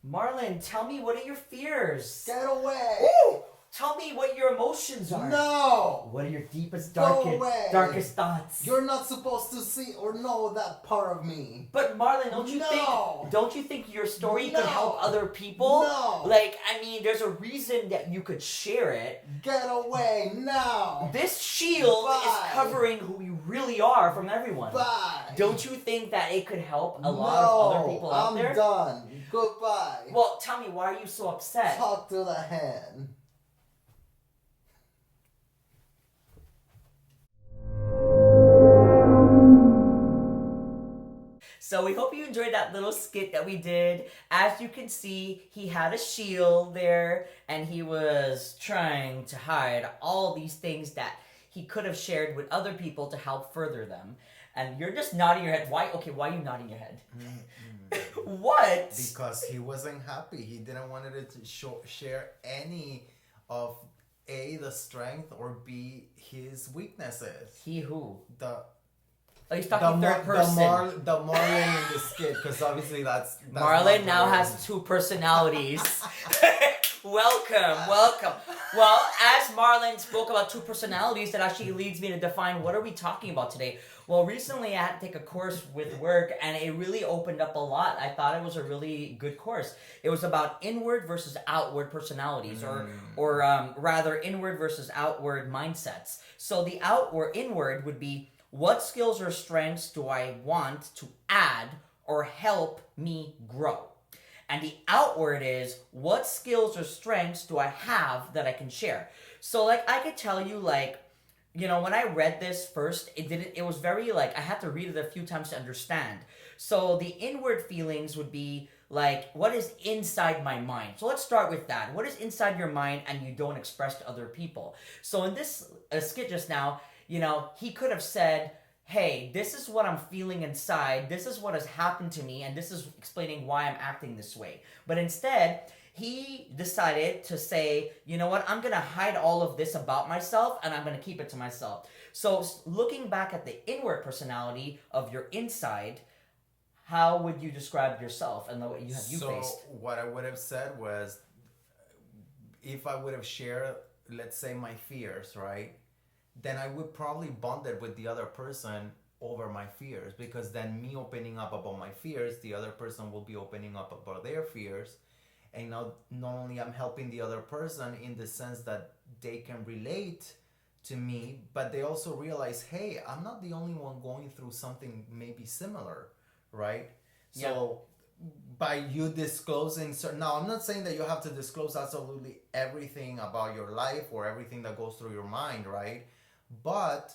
Marlon, tell me, what are your fears? Get away! Ooh! Tell me what your emotions are. No! What are your deepest, Go away. darkest thoughts? You're not supposed to see or know that part of me. But Marlon, No. don't you think your story No. could help other people? No. Like, I mean, there's a reason that you could share it. Get away now! This shield Bye. is covering who you really are from everyone. Bye! Don't you think that it could help a lot of other people out there? I'm done. Goodbye. Well, tell me, why are you so upset? Talk to the hand. So we hope you enjoyed that little skit that we did. As you can see, he had a shield there, and he was trying to hide all these things that he could have shared with other people to help further them. And you're just nodding your head. Why? Okay, why are you nodding your head? What? Because he wasn't happy. He didn't want it to share any of A, the strength, or B, his weaknesses. He who? The he's talking third person. The Marlon in the skit, because obviously that's Marlon now has two personalities. Welcome. Well, as Marlon spoke about two personalities, that actually leads me to define what are we talking about today. Well, recently I had to take a course with work, and it really opened up a lot. I thought it was a really good course. It was about inward versus outward personalities, or rather inward versus outward mindsets. So the inward would be, what skills or strengths do I want to add or help me grow? And the outward is, what skills or strengths do I have that I can share? So like I could tell you, like, you know, when I read this first, it was very like, I had to read it a few times to understand. So the inward feelings would be like, what is inside my mind? So let's start with that. What is inside your mind and you don't express to other people? So in this skit just now, you know, he could have said, hey, this is what I'm feeling inside, this is what has happened to me, and this is explaining why I'm acting this way. But instead, he decided to say, you know what, I'm going to hide all of this about myself, and I'm going to keep it to myself. So looking back at the inward personality of your inside, how would you describe yourself and what you faced? So what I would have said was, if I would have shared, let's say, my fears, right? Then I would probably bond it with the other person over my fears, because then me opening up about my fears, the other person will be opening up about their fears. And now not only I'm helping the other person in the sense that they can relate to me, but they also realize, hey, I'm not the only one going through something maybe similar, right? Yeah. So by you disclosing, now I'm not saying that you have to disclose absolutely everything about your life or everything that goes through your mind, right? But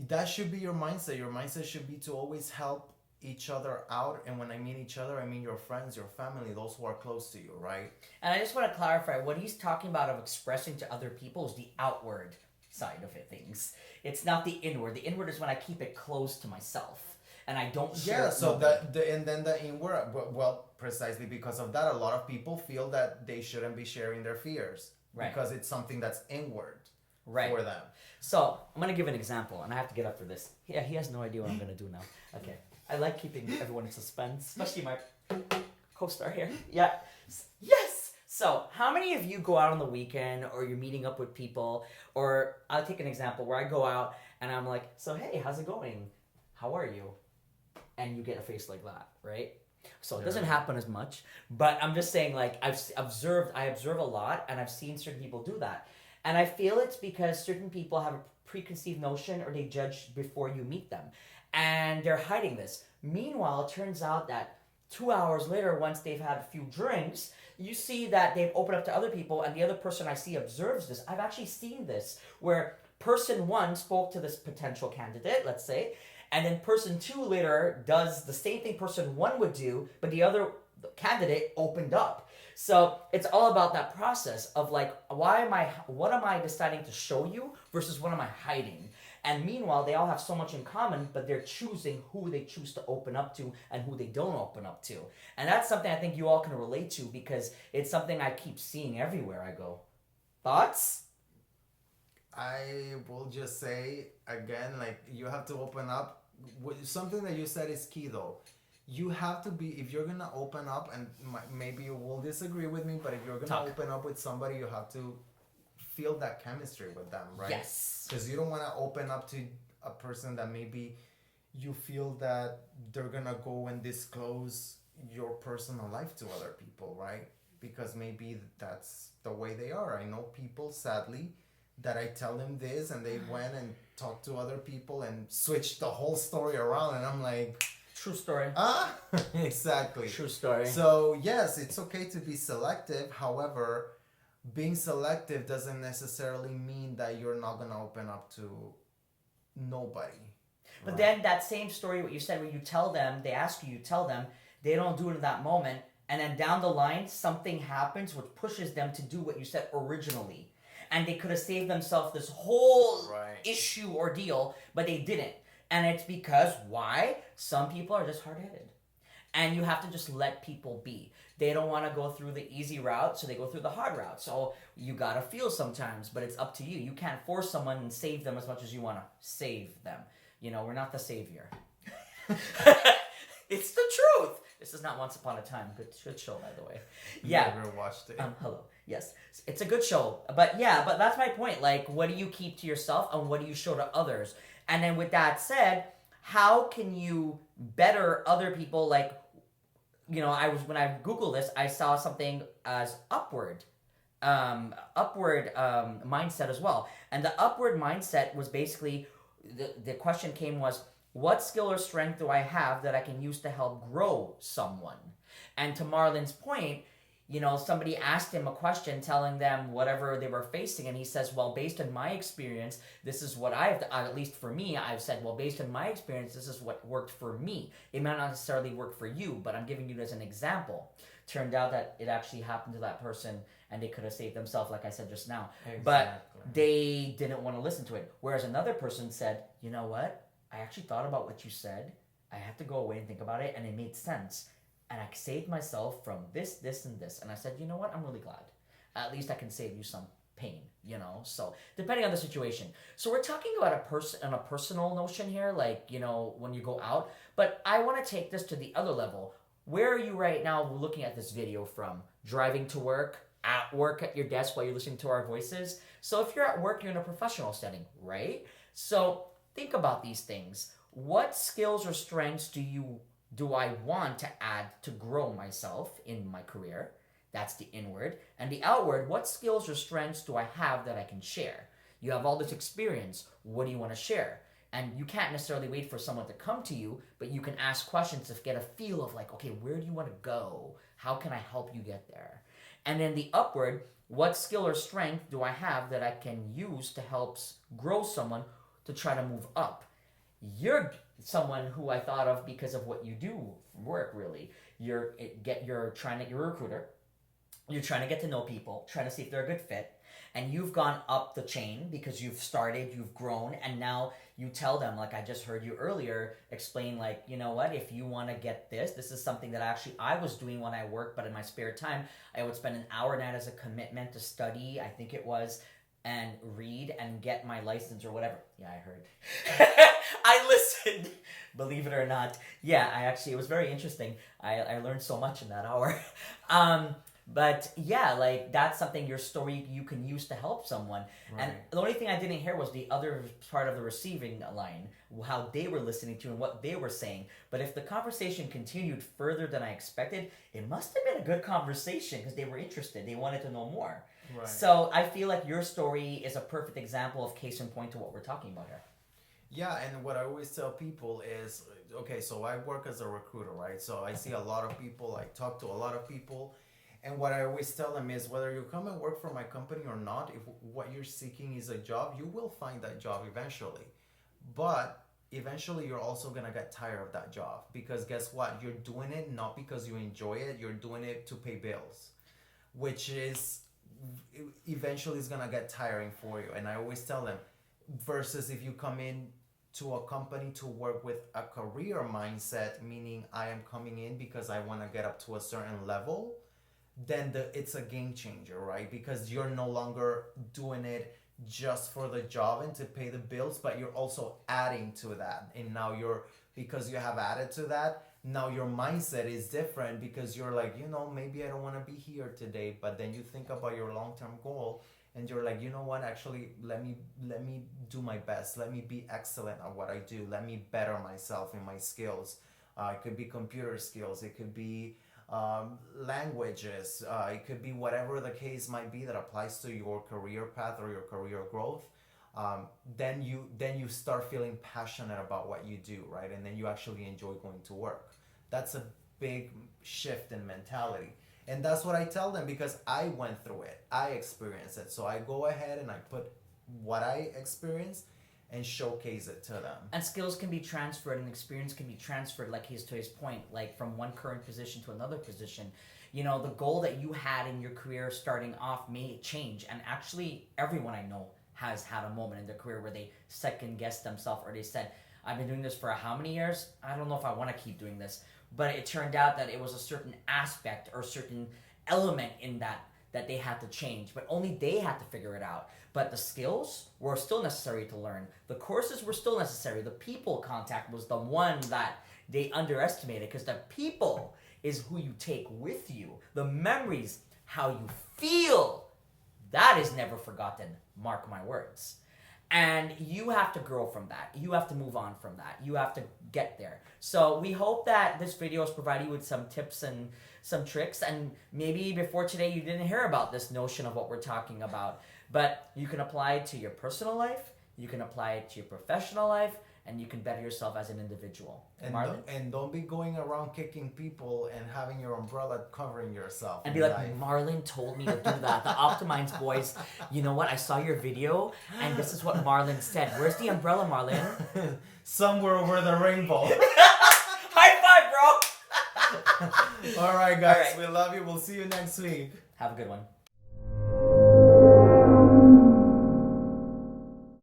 that should be your mindset. Your mindset should be to always help each other out. And when I mean each other, I mean your friends, your family, those who are close to you, right? And I just want to clarify, what he's talking about of expressing to other people is the outward side of things. It's not the inward. The inward is when I keep it close to myself and I don't share. Yeah, so and then the inward, well, precisely because of that, a lot of people feel that they shouldn't be sharing their fears, right? Because it's something that's inward, right, for them. So I'm going to give an example, and I have to get up for this. Yeah, he has no idea what I'm going to do now. Okay. I like keeping everyone in suspense, especially my co-star here. Yeah. Yes! So, how many of you go out on the weekend, or you're meeting up with people, or I'll take an example where I go out and I'm like, so hey, how's it going? How are you? And you get a face like that, right? So it doesn't happen as much, but I'm just saying, like, I observe a lot, and I've seen certain people do that. And I feel it's because certain people have a preconceived notion, or they judge before you meet them. And they're hiding this. Meanwhile, it turns out that 2 hours later, once they've had a few drinks, you see that they've opened up to other people, and the other person I see observes this. I've actually seen this, where person one spoke to this potential candidate, let's say, and then person two later does the same thing person one would do, but the other candidate opened up. So it's all about that process of like, what am I deciding to show you versus what am I hiding? And meanwhile, they all have so much in common, but they're choosing who they choose to open up to and who they don't open up to. And that's something I think you all can relate to, because it's something I keep seeing everywhere I go. Thoughts? I will just say, again, like, you have to open up. Something that you said is key, though. you have to be, if you're gonna open up, and maybe you will disagree with me, but if you're gonna open up with somebody, you have to feel that chemistry with them, right? Yes. Because you don't want to open up to a person that maybe you feel that they're gonna go and disclose your personal life to other people, right? Because maybe that's the way they are. I know people, sadly, that I tell them this and they went and talked to other people and switched the whole story around, and I'm like, true story. Exactly. True story. So yes, it's okay to be selective. However, being selective doesn't necessarily mean that you're not gonna open up to nobody. But then that same story, what you said, when you tell them, they ask you, you tell them, they don't do it in that moment, and then down the line, something happens which pushes them to do what you said originally. And they could have saved themselves this whole issue or deal, but they didn't. And it's because, why? Some people are just hard-headed. And you have to just let people be. They don't want to go through the easy route, so they go through the hard route. So you gotta feel sometimes, but it's up to you. You can't force someone and save them as much as you want to save them. You know, we're not the savior. It's the truth. This is not Once Upon a Time. Good show, by the way. Yeah. Never watched it. Hello. Yes. It's a good show. But that's my point. Like, what do you keep to yourself and what do you show to others? And then with that said, how can you better other people? Like, you know, when I Googled this, I saw something as upward mindset as well. And the upward mindset was basically, the question was, what skill or strength do I have that I can use to help grow someone? And to Marlon's point, you know, somebody asked him a question telling them whatever they were facing, and he says, well, based on my experience, this is what I've, at least for me, I've said, well, based on my experience, this is what worked for me. It might not necessarily work for you, but I'm giving you it as an example. Turned out that it actually happened to that person, and they could have saved themselves, like I said just now. Exactly. But they didn't want to listen to it. Whereas another person said, you know what? I actually thought about what you said. I had to go away and think about it, and it made sense. And I saved myself from this, this, and this. And I said, you know what? I'm really glad. At least I can save you some pain, you know? So, depending on the situation. So, we're talking about a personal notion here, like, you know, when you go out. But I want to take this to the other level. Where are you right now looking at this video from? Driving to work? At work at your desk while you're listening to our voices? So, if you're at work, you're in a professional setting, right? So, think about these things. What skills or strengths do I want to add to grow myself in my career? That's the inward. And the outward, what skills or strengths do I have that I can share? You have all this experience. What do you want to share? And you can't necessarily wait for someone to come to you, but you can ask questions to get a feel of like, okay, where do you want to go? How can I help you get there? And then the upward, what skill or strength do I have that I can use to help grow someone to try to move up? You're someone who I thought of because of what you do from work, really. You're a recruiter. You're trying to get to know people, trying to see if they're a good fit. And you've gone up the chain because you've started, you've grown, and now you tell them, like I just heard you earlier, explain like, you know what, if you want to get this is something that I was doing when I worked, but in my spare time, I would spend an hour a night as a commitment to study, I think it was, and read and get my license or whatever. Yeah, I heard. I listened, believe it or not. Yeah, it was very interesting. I learned so much in that hour. But yeah, like that's something, your story you can use to help someone. Right. And the only thing I didn't hear was the other part of the receiving line, how they were listening to and what they were saying. But if the conversation continued further than I expected, it must have been a good conversation because they were interested. They wanted to know more. Right. So I feel like your story is a perfect example of case in point to what we're talking about here. Yeah, and what I always tell people is, okay, so I work as a recruiter, right? So I see a lot of people, I talk to a lot of people, and what I always tell them is whether you come and work for my company or not, if what you're seeking is a job, you will find that job eventually. But eventually you're also going to get tired of that job because guess what? You're doing it not because you enjoy it, you're doing it to pay bills, which is eventually is going to get tiring for you. And I always tell them, versus if you come in to a company to work with a career mindset, meaning I am coming in because I want to get up to a certain level, then it's a game changer, right? Because you're no longer doing it just for the job and to pay the bills, but you're also adding to that. And now because you have added to that, Now your mindset is different because you're like, maybe I don't want to be here today, but then you think about your long-term goal and you're like, you know what, actually let me do my best. Let me be excellent at what I do. Let me better myself in my skills. It could be computer skills, it could be languages, it could be whatever the case might be that applies to your career path or your career growth. Then you start feeling passionate about what you do, right? And then you actually enjoy going to work. That's a big shift in mentality. And that's what I tell them because I went through it. I experienced it. So I go ahead and I put what I experienced and showcase it to them. And skills can be transferred and experience can be transferred, like to his point, like from one current position to another position. The goal that you had in your career starting off may change. And actually, everyone I know has had a moment in their career where they second-guessed themselves or they said, I've been doing this for how many years? I don't know if I want to keep doing this. But it turned out that it was a certain aspect or certain element in that they had to change. But only they had to figure it out. But the skills were still necessary to learn. The courses were still necessary. The people contact was the one that they underestimated because the people is who you take with you. The memories, how you feel, that is never forgotten. Mark my words. And you have to grow from that. You have to move on from that. You have to get there. So we hope that this video has provided you with some tips and some tricks. And maybe before today you didn't hear about this notion of what we're talking about. But you can apply it to your personal life. You can apply it to your professional life. And you can better yourself as an individual. And don't be going around kicking people and having your umbrella covering yourself. And be like, Marlon told me to do that. The Optimize boys, you know what? I saw your video, and this is what Marlon said. Where's the umbrella, Marlon? Somewhere over the rainbow. High five, bro! All right, guys. All right. We love you. We'll see you next week. Have a good one.